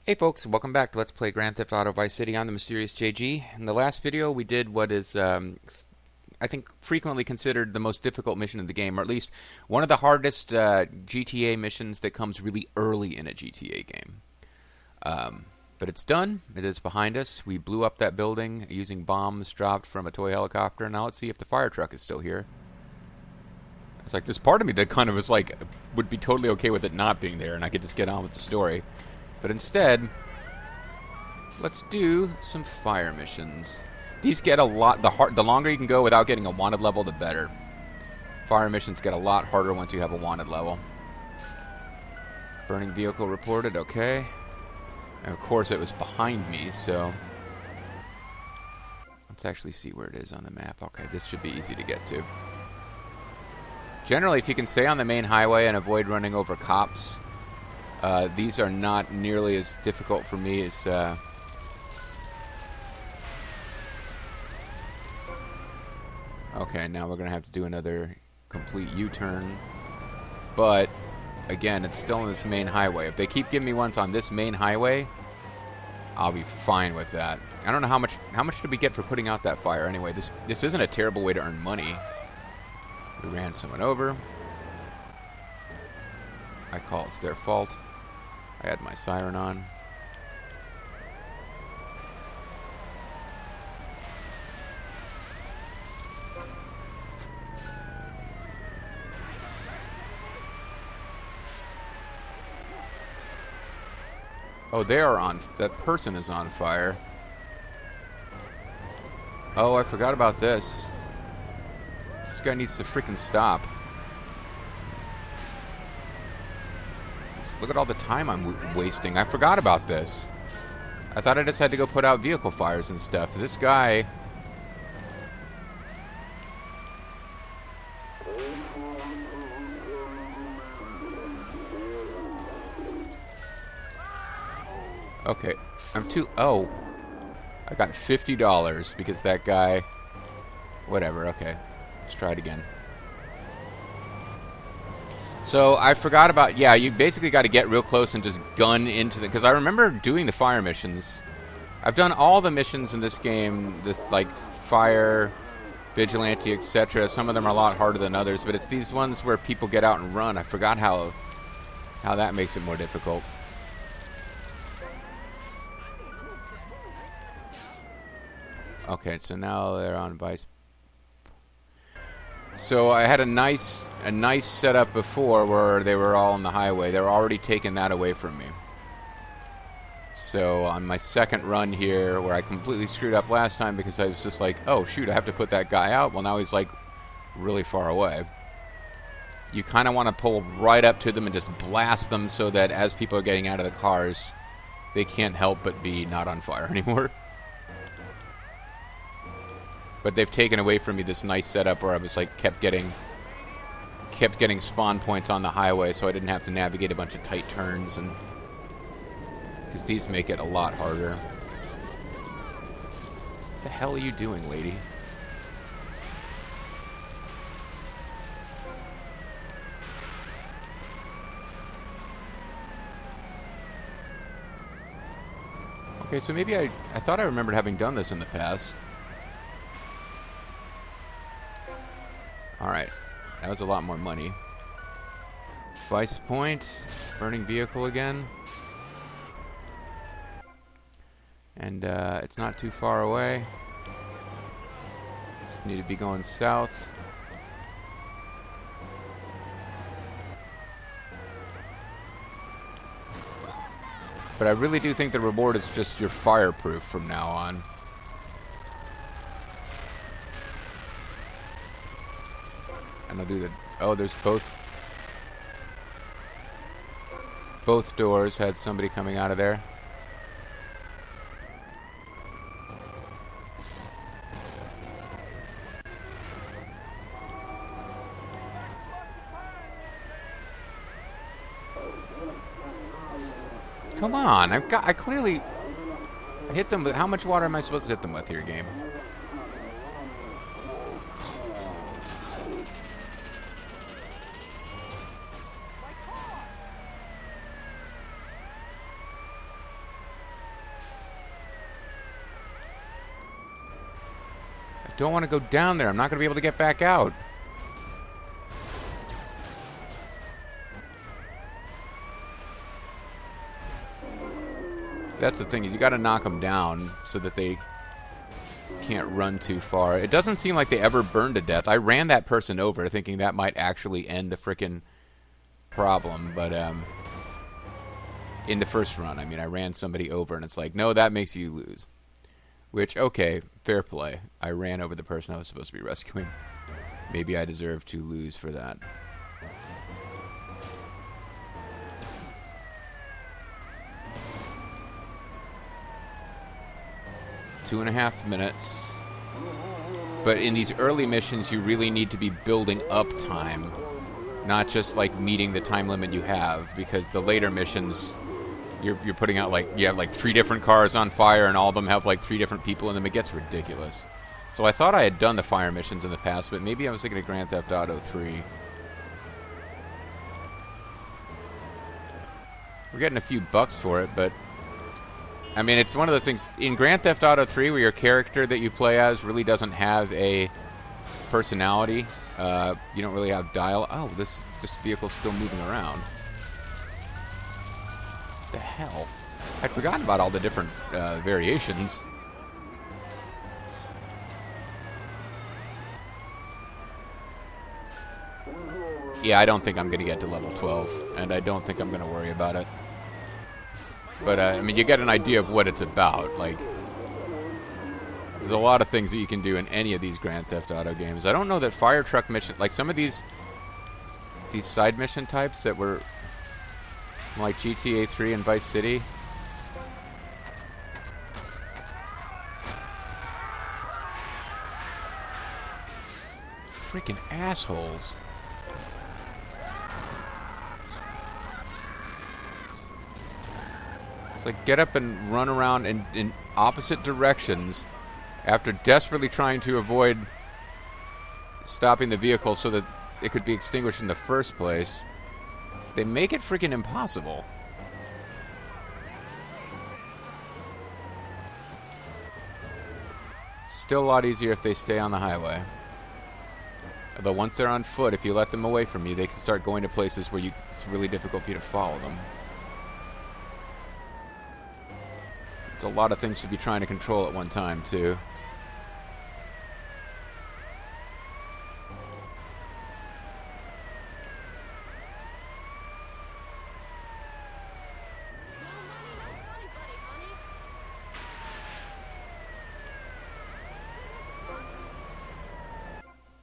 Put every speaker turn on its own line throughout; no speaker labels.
Hey folks, welcome back to Let's Play Grand Theft Auto Vice City. I'm the Mysterious JG. In the last video we did what is, I think, frequently considered the most difficult mission in the game, or at least one of the hardest GTA missions that comes really early in a GTA game. But it's done. It is behind us. We blew up that building using bombs dropped from a toy helicopter. Now let's see if the fire truck is still here. It's like there's part of me that kind of is like, would be totally okay with it not being there and I could just get on with the story. But instead, let's do some fire missions. These get a lot, the longer you can go without getting a wanted level, the better. Fire missions get a lot harder once you have a wanted level. Burning vehicle reported, okay. And of course it was behind me, so let's actually see where it is on the map. Okay, this should be easy to get to. Generally, if you can stay on the main highway and avoid running over cops, these are not nearly as difficult for me as okay, now we're gonna have to do another complete U-turn, but again, it's still on this main highway. If they keep giving me ones on this main highway, I'll be fine with that. I don't know how much did we get for putting out that fire anyway. This isn't a terrible way to earn money. We ran someone over. I call it's their fault. I had my siren on. Oh, they are on. That person is on fire. Oh, I forgot about this. This guy needs to freaking stop. Look at all the time I'm wasting. I forgot about this. I thought I just had to go put out vehicle fires and stuff. This guy... Okay. Oh. I got $50 because that guy... Whatever, okay. Let's try it again. So I forgot about, yeah, you basically got to get real close and just gun into the, because I remember doing the fire missions. I've done all the missions in this game, this like fire, vigilante, etc. Some of them are a lot harder than others, but it's these ones where people get out and run. I forgot how that makes it more difficult. Okay, so now they're on Vice. So I had a nice setup before where they were all on the highway. They were already taking that away from me. So on my second run here, where I completely screwed up last time because I was just like, oh shoot, I have to put that guy out. Well, now he's like really far away. You kind of want to pull right up to them and just blast them so that as people are getting out of the cars, they can't help but be not on fire anymore. But they've taken away from me this nice setup where I was like kept getting spawn points on the highway, so I didn't have to navigate a bunch of tight turns, and because these make it a lot harder. What the hell are you doing, lady? Okay, so maybe I thought I remembered having done this in the past. Alright, that was a lot more money. Vice Point, burning vehicle again. And it's not too far away. Just need to be going south. But I really do think the reward is just you're fireproof from now on. And I'll do the... Oh, there's both doors had somebody coming out of there. Come on, I clearly hit them with... How much water am I supposed to hit them with here, game? don't want to go down there. I'm not going to be able to get back out. That's the thing, is you got to knock them down so that they can't run too far. It doesn't seem like they ever burn to death. I ran that person over thinking that might actually end the frickin' problem, but in the first run, I mean, I ran somebody over and it's like, no, that makes you lose. Which, okay, fair play. I ran over the person I was supposed to be rescuing. Maybe I deserve to lose for that. Two and a half minutes. But in these early missions, you really need to be building up time, not just like meeting the time limit you have, because the later missions, you're putting out like, you have like 3 different cars on fire and all of them have like 3 different people in them. It gets ridiculous. So I thought I had done the fire missions in the past, but maybe I was thinking of Grand Theft Auto 3. We're getting a few bucks for it, but I mean, it's one of those things in Grand Theft Auto 3 where your character that you play as really doesn't have a personality. You don't really have dialogue. Oh, this vehicle's still moving around. What the hell? I'd forgotten about all the different variations. Yeah, I don't think I'm going to get to level 12, and I don't think I'm going to worry about it. But, I mean, you get an idea of what it's about. Like, there's a lot of things that you can do in any of these Grand Theft Auto games. I don't know that fire truck mission, like some of these side mission types that were like GTA 3 and Vice City. Freaking assholes. It's like get up and run around in opposite directions after desperately trying to avoid stopping the vehicle so that it could be extinguished in the first place. They make it freaking impossible. Still a lot easier if they stay on the highway. Although once they're on foot, if you let them away from you, they can start going to places where it's really difficult for you to follow them. It's a lot of things to be trying to control at one time, too.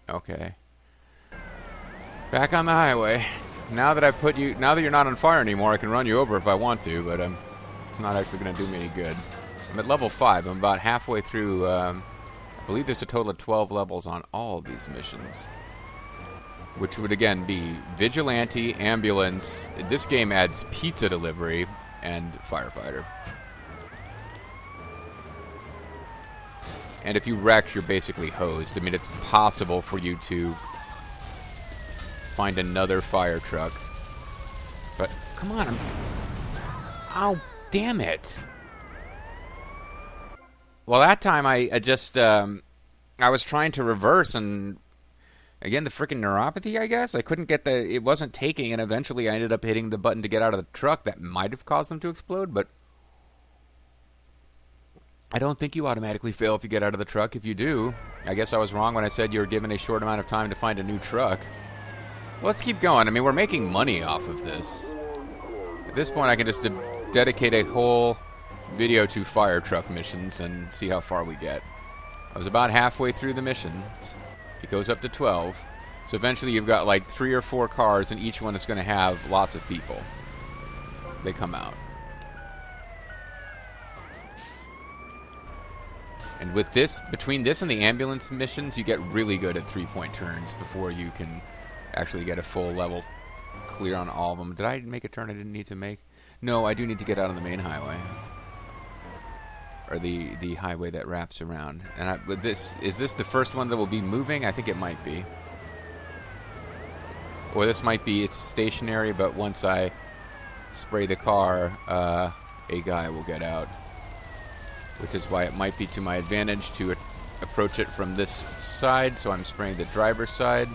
Okay. Back on the highway. Now that you're not on fire anymore, I can run you over if I want to, but it's not actually going to do me any good. I'm at level 5. I'm about halfway through. I believe there's a total of 12 levels on all of these missions, which would again be vigilante, ambulance. This game adds pizza delivery and firefighter. And if you wreck, you're basically hosed. I mean, it's possible for you to find another fire truck. But, come on. Oh, damn it. Well, that time I was trying to reverse, and again, the freaking neuropathy, I guess. I couldn't get it wasn't taking, and eventually I ended up hitting the button to get out of the truck. That might have caused them to explode, but I don't think you automatically fail if you get out of the truck. If you do, I guess I was wrong when I said you were given a short amount of time to find a new truck. Well, let's keep going. I mean, we're making money off of this. At this point, I can just dedicate a whole video to fire truck missions and see how far we get. I was about halfway through the mission. It goes up to 12. So eventually you've got like 3 or 4 cars, and each one is going to have lots of people. They come out. And with this, between this and the ambulance missions, you get really good at 3-point turns before you can actually get a full level clear on all of them. Did I make a turn I didn't need to make? No, I do need to get out on the main highway. Or the highway that wraps around. And is this the first one that will be moving? I think it might be. Or this might be, it's stationary, but once I spray the car, a guy will get out. Which is why it might be to my advantage to approach it from this side, so I'm spraying the driver's side.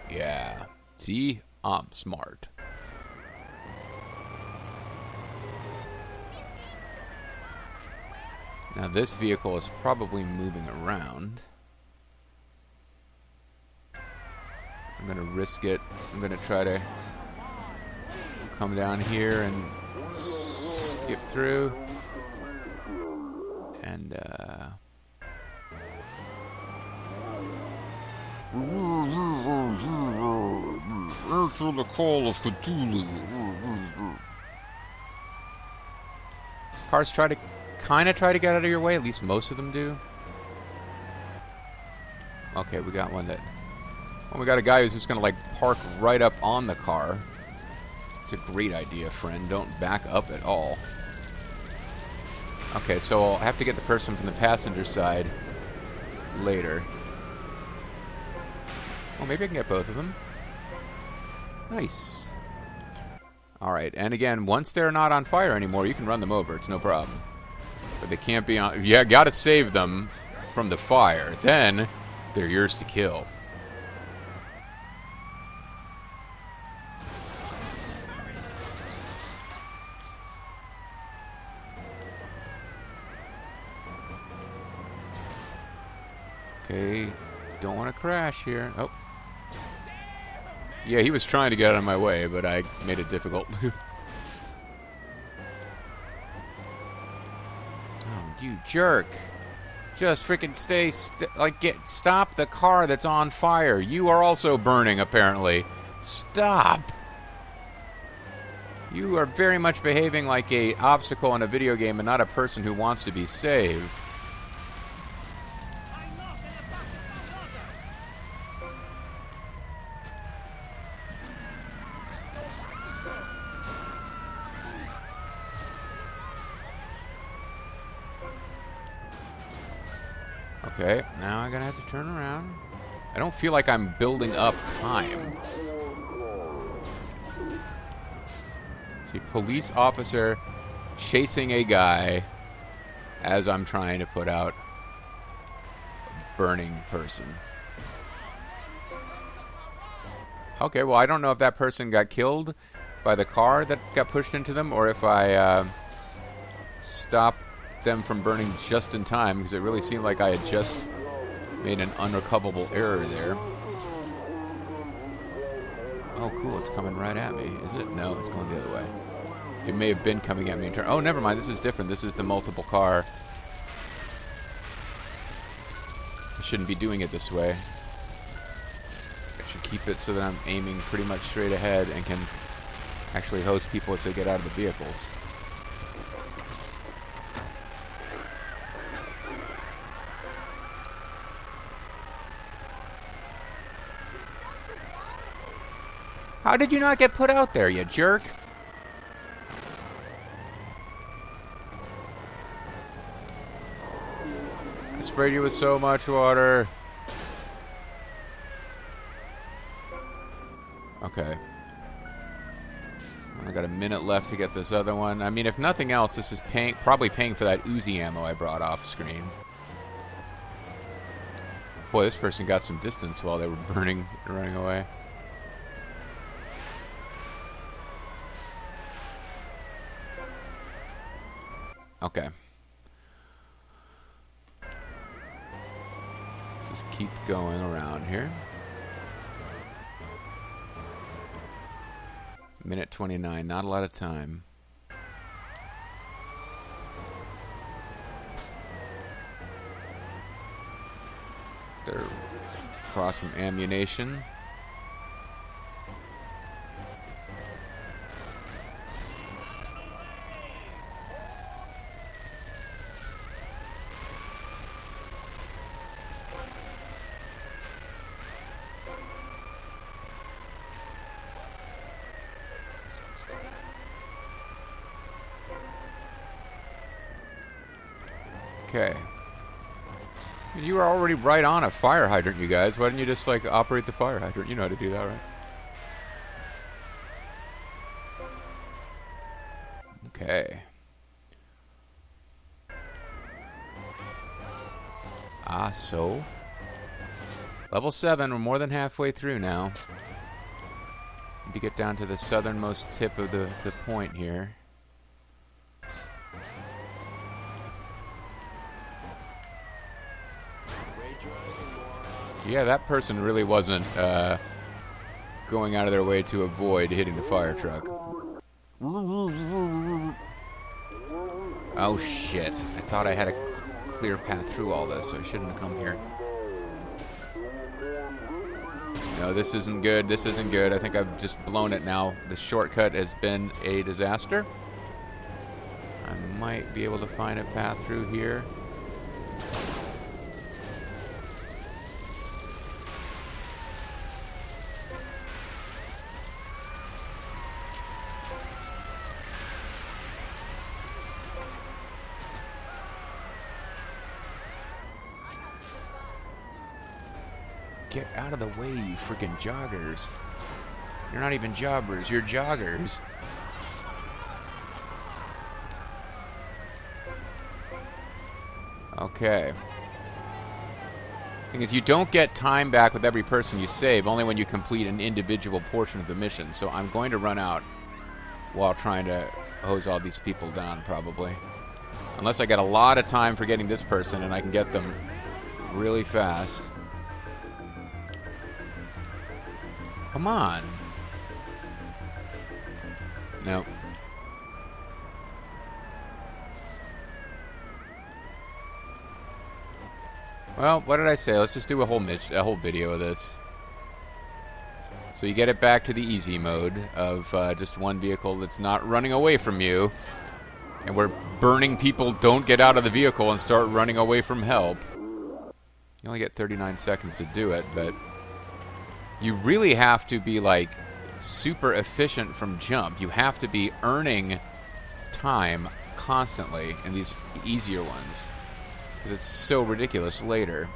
Yeah. See? I'm smart. Now this vehicle is probably moving around. I'm going to risk it. I'm going to try to come down here and skip through. And, answer the call of Cthulhu. Cars kind of try to get out of your way. At least most of them do. Okay, we got one that... Well, we got a guy who's just going to, like, park right up on the car. It's a great idea, friend. Don't back up at all. Okay, so I'll have to get the person from the passenger side later. Well, maybe I can get both of them. Nice. Alright, and again, once they're not on fire anymore, you can run them over. It's no problem. But they can't be on... Yeah, gotta save them from the fire. Then, they're yours to kill. Okay, don't want to crash here. Oh. Yeah, he was trying to get out of my way, but I made it difficult. Oh, you jerk. Just freaking stop the car that's on fire. You are also burning, apparently. Stop. You are very much behaving like an obstacle in a video game and not a person who wants to be saved. Okay, now I'm gonna have to turn around. I don't feel like I'm building up time. See, police officer chasing a guy as I'm trying to put out a burning person. Okay, well, I don't know if that person got killed by the car that got pushed into them, or if I stopped them from burning just in time, because it really seemed like I had just made an unrecoverable error there. Oh, cool, it's coming right at me. Is it? No, it's going the other way. It may have been coming at me in turn. Oh, never mind, this is different. This is the multiple car. I shouldn't be doing it this way. I should keep it so that I'm aiming pretty much straight ahead and can actually hose people as they get out of the vehicles. How did you not get put out there, you jerk? I sprayed you with so much water. Okay. I got a minute left to get this other one. I mean, if nothing else, this is probably paying for that Uzi ammo I brought off screen. Boy, this person got some distance while they were running away. Okay. Let's just keep going around here. Minute 29, not a lot of time. They're across from ammunition. Okay. You were already right on a fire hydrant, you guys. Why didn't you just, like, operate the fire hydrant? You know how to do that, right? Okay. So. Level 7, we're more than halfway through now. To get down to the southernmost tip of the point here. Yeah, that person really wasn't going out of their way to avoid hitting the fire truck. Oh shit, I thought I had a clear path through all this, so I shouldn't have come here. No, this isn't good, this isn't good. I think I've just blown it now. The shortcut has been a disaster. I might be able to find a path through here. Get out of the way, you freaking joggers. You're not even jobbers, you're joggers. Okay. Thing is, you don't get time back with every person you save, only when you complete an individual portion of the mission. So I'm going to run out while trying to hose all these people down, probably. Unless I get a lot of time for getting this person and I can get them really fast. Come on. Nope. Well, what did I say? Let's just do a whole video of this. So you get it back to the easy mode of just one vehicle that's not running away from you. And where burning people don't get out of the vehicle and start running away from help. You only get 39 seconds to do it, but you really have to be, like, super efficient from jump. You have to be earning time constantly in these easier ones. Because it's so ridiculous later.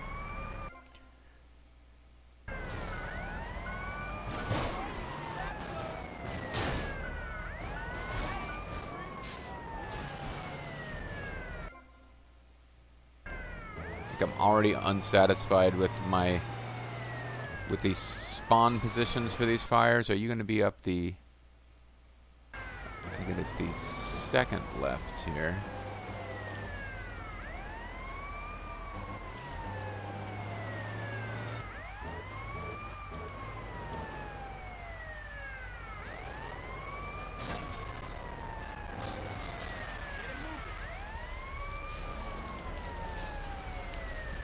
I think I'm already unsatisfied with the spawn positions for these fires. Are you going to be up the... I think it is the second left here.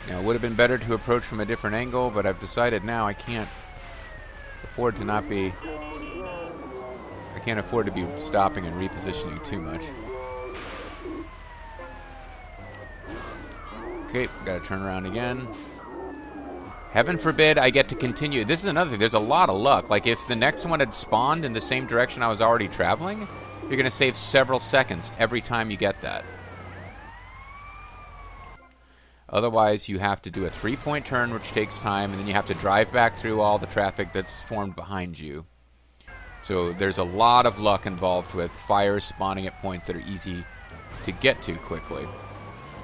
Now, it would have been better to approach from a different angle, but I've decided now I can't afford to not be... I can't afford to be stopping and repositioning too much. Okay, gotta turn around again. Heaven forbid I get to continue. This is another thing. There's a lot of luck. Like, if the next one had spawned in the same direction I was already traveling, you're gonna save several seconds every time you get that. Otherwise, you have to do a 3-point turn, which takes time, and then you have to drive back through all the traffic that's formed behind you. So there's a lot of luck involved with fires spawning at points that are easy to get to quickly,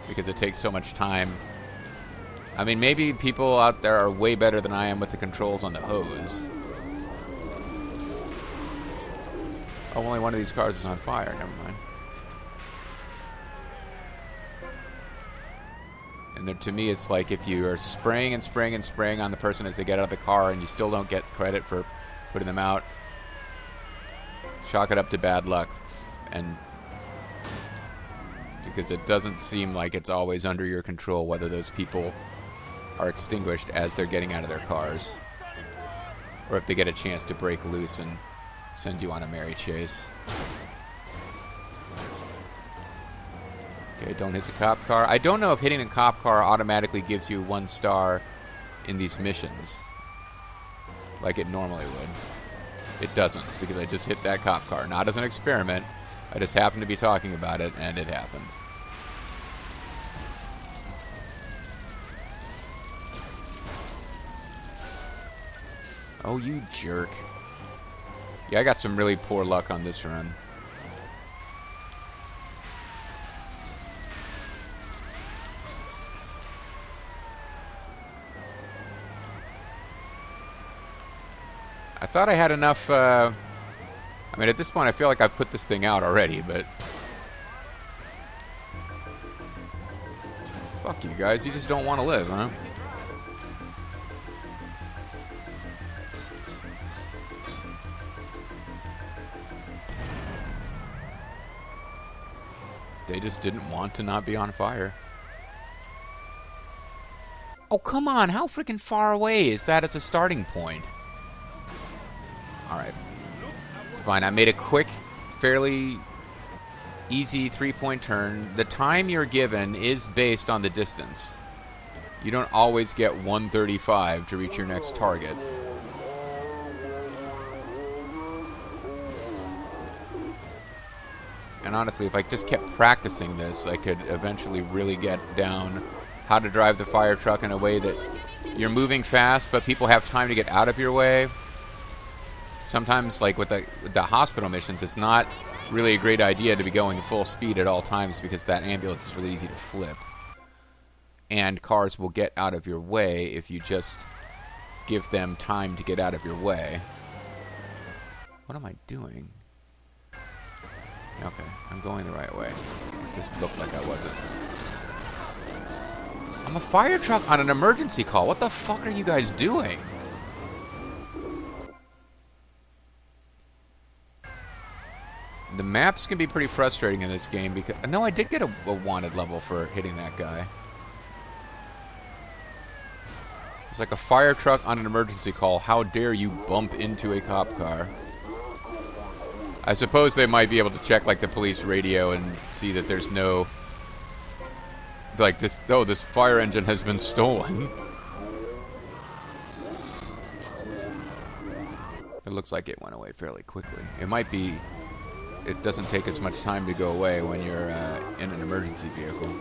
because it takes so much time. I mean, maybe people out there are way better than I am with the controls on the hose. Oh, only one of these cars is on fire. Never mind. And then, to me, it's like if you are spraying and spraying and spraying on the person as they get out of the car and you still don't get credit for putting them out, chalk it up to bad luck. And because it doesn't seem like it's always under your control whether those people are extinguished as they're getting out of their cars, or if they get a chance to break loose and send you on a merry chase. Okay, don't hit the cop car. I don't know if hitting a cop car automatically gives you 1 star in these missions, like it normally would. It doesn't, because I just hit that cop car. Not as an experiment. I just happened to be talking about it, and it happened. Oh, you jerk. Yeah, I got some really poor luck on this run. I thought I had enough, I mean, at this point, I feel like I've put this thing out already, but... Fuck you guys, you just don't want to live, huh? They just didn't want to not be on fire. Oh, come on, how freaking far away is that as a starting point? Alright. It's fine. I made a quick, fairly easy three-point turn. The time you're given is based on the distance. You don't always get 135 to reach your next target. And honestly, if I just kept practicing this, I could eventually really get down how to drive the fire truck in a way that you're moving fast, but people have time to get out of your way. Sometimes, like with the hospital missions, it's not really a great idea to be going full speed at all times because that ambulance is really easy to flip. And cars will get out of your way if you just give them time to get out of your way. What am I doing? Okay, I'm going the right way. It just looked like I wasn't. I'm a fire truck on an emergency call. What the fuck are you guys doing? The maps can be pretty frustrating in this game because... No, I did get a wanted level for hitting that guy. It's like a fire truck on an emergency call. How dare you bump into a cop car? I suppose they might be able to check like the police radio and see that there's no... Like this... Oh, this fire engine has been stolen. It looks like it went away fairly quickly. It might be... It doesn't take as much time to go away when you're in an emergency vehicle.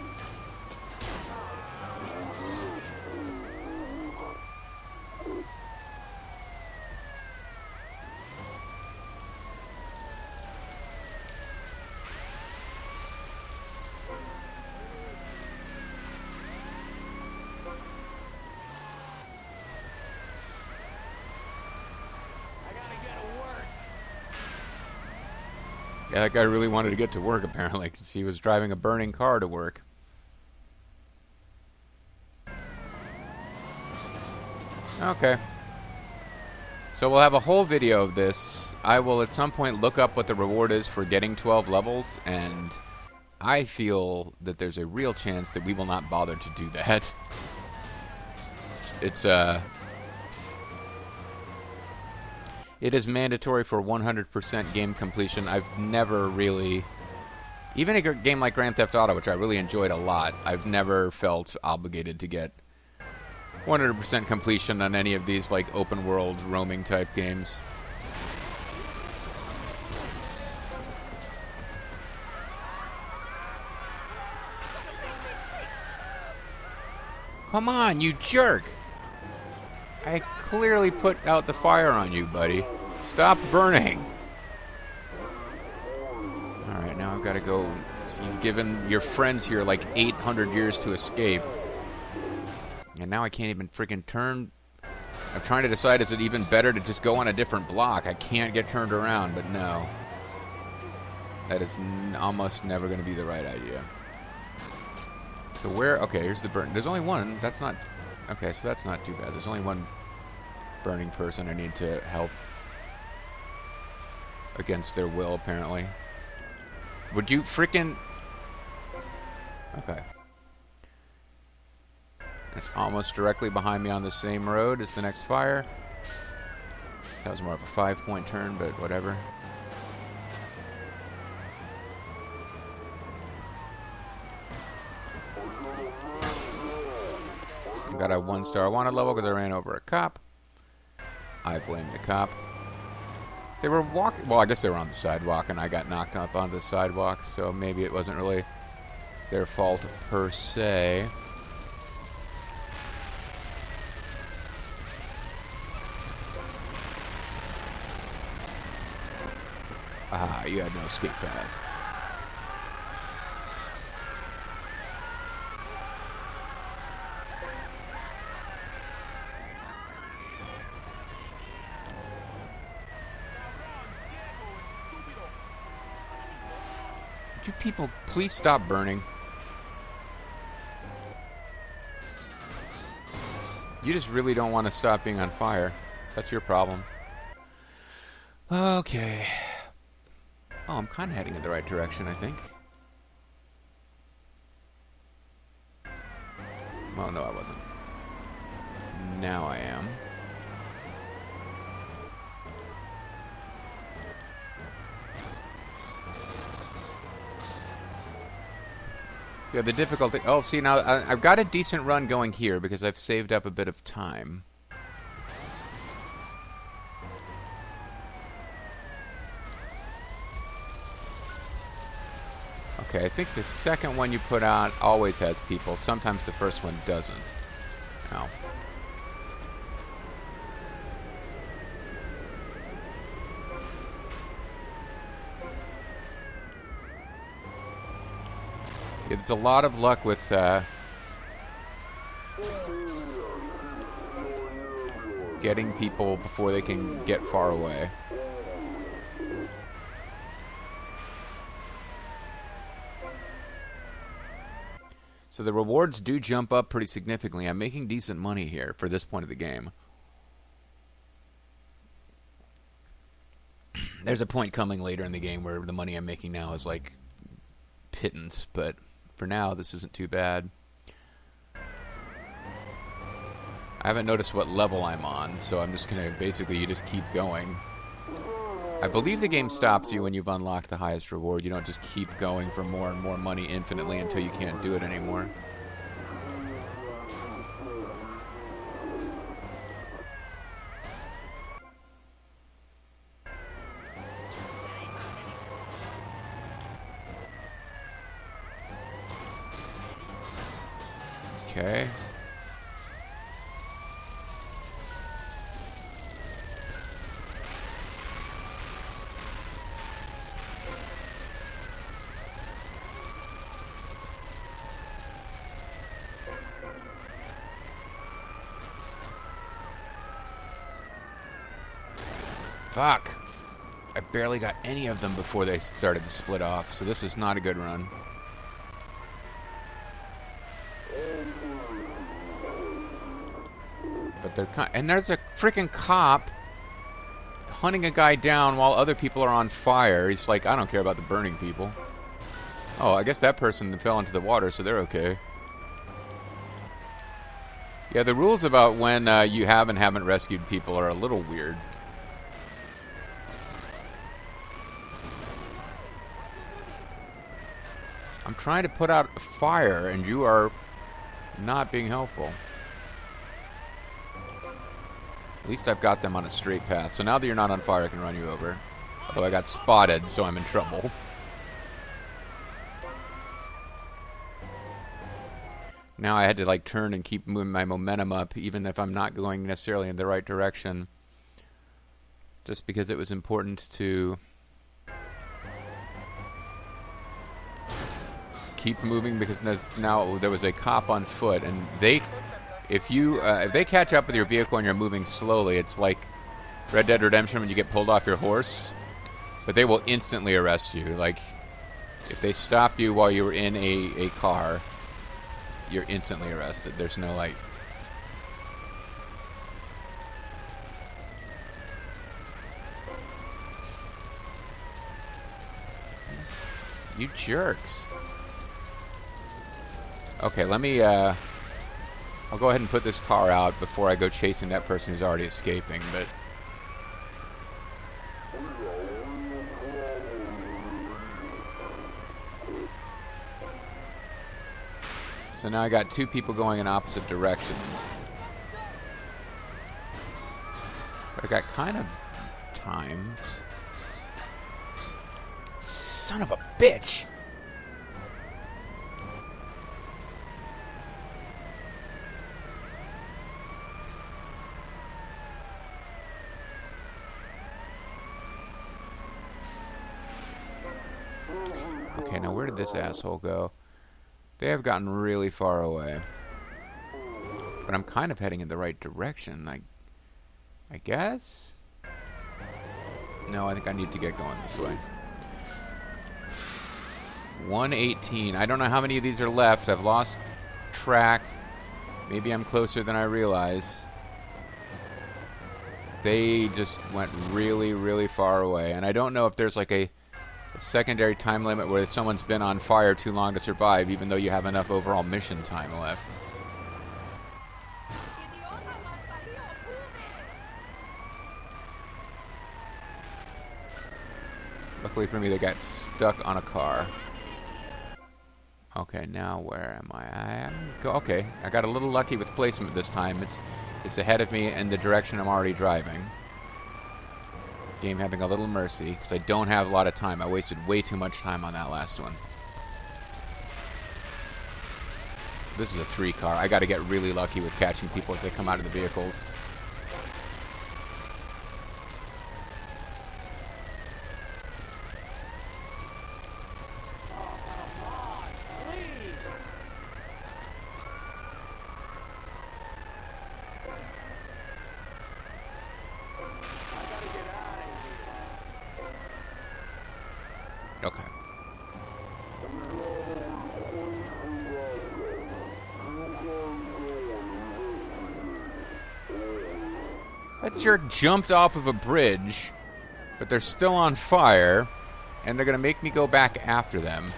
Yeah, that guy really wanted to get to work, apparently, because he was driving a burning car to work. Okay. So we'll have a whole video of this. I will at some point look up what the reward is for getting 12 levels, and I feel that there's a real chance that we will not bother to do that. It is mandatory for 100% game completion. I've never really... Even a game like Grand Theft Auto, which I really enjoyed a lot, I've never felt obligated to get 100% completion on any of these like open world roaming type games. Come on, you jerk! I clearly put out the fire on you, buddy. Stop burning! Alright, now I've got to go... You've given your friends here like 800 years to escape. And now I can't even freaking turn... I'm trying to decide, is it even better to just go on a different block? I can't get turned around, but no. That is almost never going to be the right idea. So where... Okay, here's the burn. There's only one. That's not... Okay, so that's not too bad. There's only one burning person I need to help against their will, apparently. Would you freaking... Okay. It's almost directly behind me on the same road as the next fire. That was more of a 5-point turn, but whatever. Got a 1-star wanted level because I ran over a cop. I blame the cop. They were walking... Well, I guess they were on the sidewalk, and I got knocked up onto the sidewalk, so maybe it wasn't really their fault per se. Ah, you had no escape path. Would you people please stop burning? You just really don't want to stop being on fire. That's your problem. Okay. Oh, I'm kind of heading in the right direction, I think. Well, no, I wasn't. Now I am. Yeah, the difficulty... Oh, see, now I've got a decent run going here because I've saved up a bit of time. Okay, I think the second one you put out always has people. Sometimes the first one doesn't. Oh. It's a lot of luck with getting people before they can get far away. So the rewards do jump up pretty significantly. I'm making decent money here for this point of the game. There's a point coming later in the game where the money I'm making now is like pittance, but for now this isn't too bad. I haven't noticed what level I'm on, so I'm just gonna basically you just keep going. I believe the game stops you when you've unlocked the highest reward. You don't just keep going for more and more money infinitely until you can't do it anymore. Okay. Fuck. I barely got any of them before they started to split off, so this is not a good run. But they're and there's a freaking cop hunting a guy down while other people are on fire. He's like, I don't care about the burning people. Oh, I guess that person fell into the water, so they're okay. Yeah, the rules about when you have and haven't rescued people are a little weird. I'm trying to put out a fire, and you are not being helpful. At least I've got them on a straight path. So now that you're not on fire, I can run you over. Although I got spotted, so I'm in trouble. Now I had to like turn and keep moving my momentum up, even if I'm not going necessarily in the right direction. Just because it was important to keep moving, because now there was a cop on foot, and if they catch up with your vehicle and you're moving slowly, it's like Red Dead Redemption when you get pulled off your horse, but they will instantly arrest you. Like, if they stop you while you're in a car, you're instantly arrested. There's no like... You jerks. Okay, let me, I'll go ahead and put this car out before I go chasing that person who's already escaping, but... So now I got two people going in opposite directions. But I got kind of time. Son of a bitch! Okay, now where did this asshole go? They have gotten really far away. But I'm kind of heading in the right direction, I guess? No, I think I need to get going this way. 118. I don't know how many of these are left. I've lost track. Maybe I'm closer than I realize. They just went really, really far away. And I don't know if there's like a secondary time limit where someone's been on fire too long to survive, even though you have enough overall mission time left. Luckily for me, they got stuck on a car. Okay, now where am I? Okay, I got a little lucky with placement this time. It's ahead of me in the direction I'm already driving. Game having a little mercy, because I don't have a lot of time. I wasted way too much time on that last one. This is a 3-car. I got to get really lucky with catching people as they come out of the vehicles. Okay. That jerk jumped off of a bridge, but they're still on fire, and they're going to make me go back after them.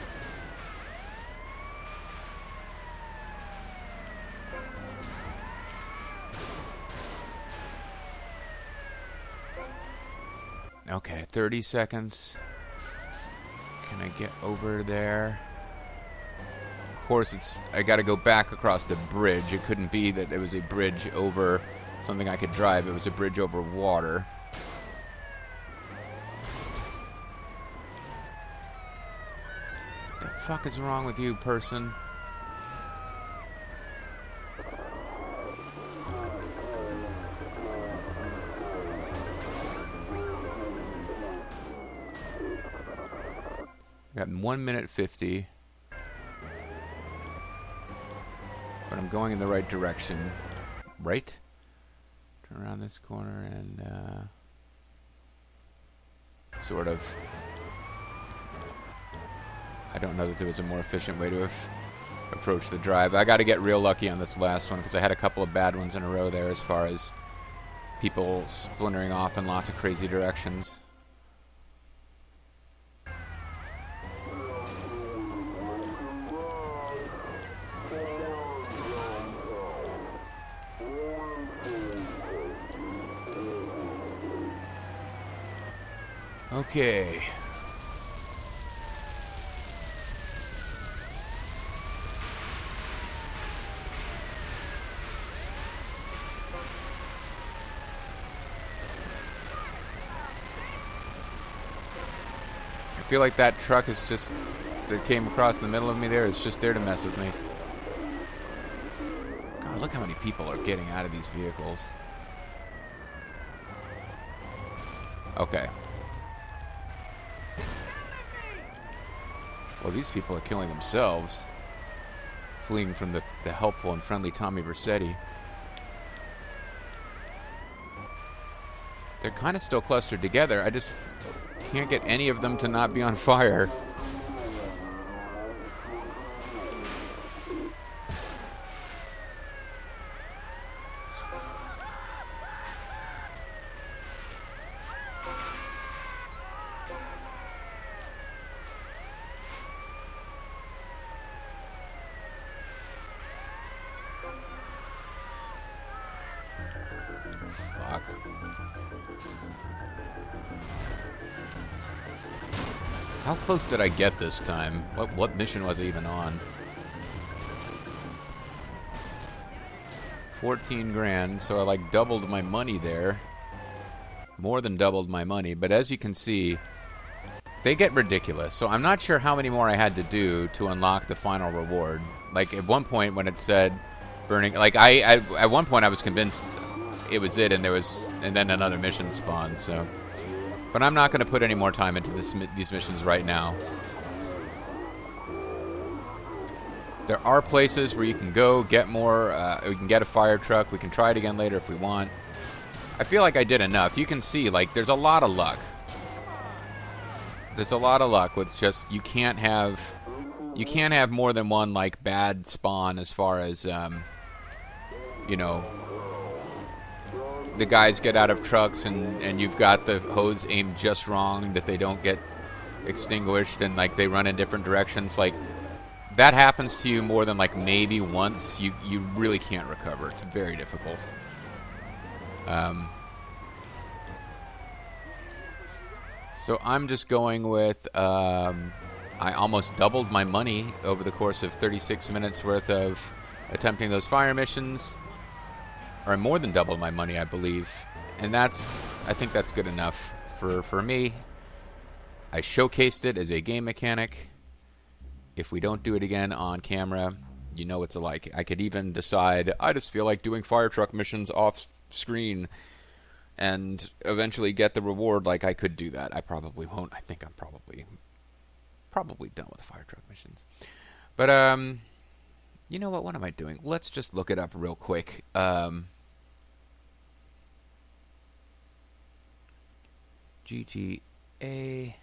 Okay, 30 seconds. Can I get over there? Of course, I got to go back across the bridge. It couldn't be that there was a bridge over something I could drive. It was a bridge over water. What the fuck is wrong with you, person? Got 1 minute 50. But I'm going in the right direction. Right? Turn around this corner and, sort of. I don't know that there was a more efficient way to approach the drive. I got to get real lucky on this last one because I had a couple of bad ones in a row there as far as people splintering off in lots of crazy directions. Okay. I feel like that truck is just, that came across in the middle of me there, is just there to mess with me. God, look how many people are getting out of these vehicles. Okay. Well, these people are killing themselves, fleeing from the helpful and friendly Tommy Vercetti. They're kind of still clustered together. I just can't get any of them to not be on fire. Fuck. How close did I get this time? What mission was I even on? 14 grand, so I like doubled my money there. More than doubled my money, but as you can see, they get ridiculous. So I'm not sure how many more I had to do to unlock the final reward. Like at one point when it said burning, like I at one point I was convinced it was it, and then another mission spawned. So, but I'm not going to put any more time into these missions right now. There are places where you can go get more. We can get a fire truck. We can try it again later if we want. I feel like I did enough. You can see, like, there's a lot of luck. There's a lot of luck with just you can't have more than one like bad spawn as far as you know, the guys get out of trucks and you've got the hose aimed just wrong that they don't get extinguished and like they run in different directions. Like that happens to you more than like maybe once. You really can't recover. It's very difficult. So I'm just going with I almost doubled my money over the course of 36 minutes worth of attempting those fire missions, or more than doubled my money, I believe, and I think that's good enough for me. I showcased it as a game mechanic. If we don't do it again on camera, you know it's like. I could even decide I just feel like doing fire truck missions off screen and eventually get the reward. Like I could do that. I probably won't. I think I'm probably done with the fire truck missions. But you know what? What am I doing? Let's just look it up real quick. GTA.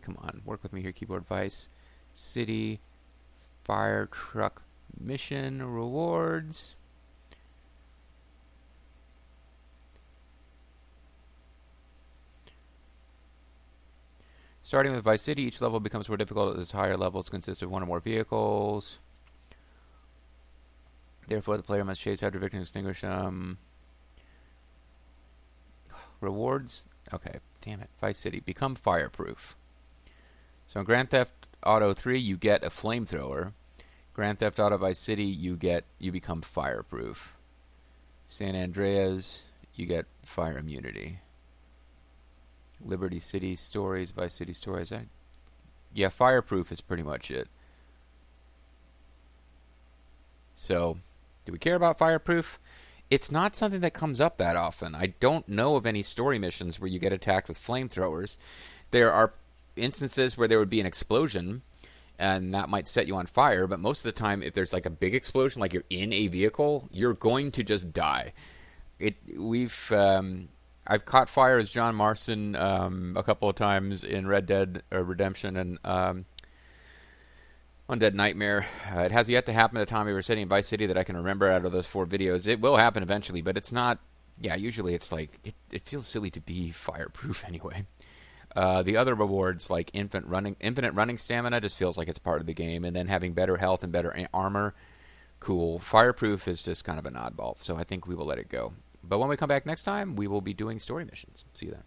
Come on, work with me here, keyboard device. City fire truck mission rewards. Starting with Vice City, each level becomes more difficult as higher levels consist of one or more vehicles. Therefore, the player must chase after victims and extinguish them. Rewards? Okay, damn it. Vice City. Become fireproof. So in Grand Theft Auto 3, you get a flamethrower. Grand Theft Auto Vice City, you become fireproof. San Andreas, you get fire immunity. Liberty City Stories, Vice City Stories. Yeah, fireproof is pretty much it. So, do we care about fireproof? It's not something that comes up that often. I don't know of any story missions where you get attacked with flamethrowers. There are instances where there would be an explosion, and that might set you on fire, but most of the time, if there's like a big explosion, like you're in a vehicle, you're going to just die. I've caught fire as John Marston a couple of times in Red Dead Redemption and Undead Nightmare. It has yet to happen at a time we were sitting in Vice City that I can remember out of those 4 videos. It will happen eventually, but it's not. Yeah, usually it's like it feels silly to be fireproof anyway. The other rewards like infinite running stamina just feels like it's part of the game, and then having better health and better armor, cool. Fireproof is just kind of an oddball, so I think we will let it go. But when we come back next time, we will be doing story missions. See you then.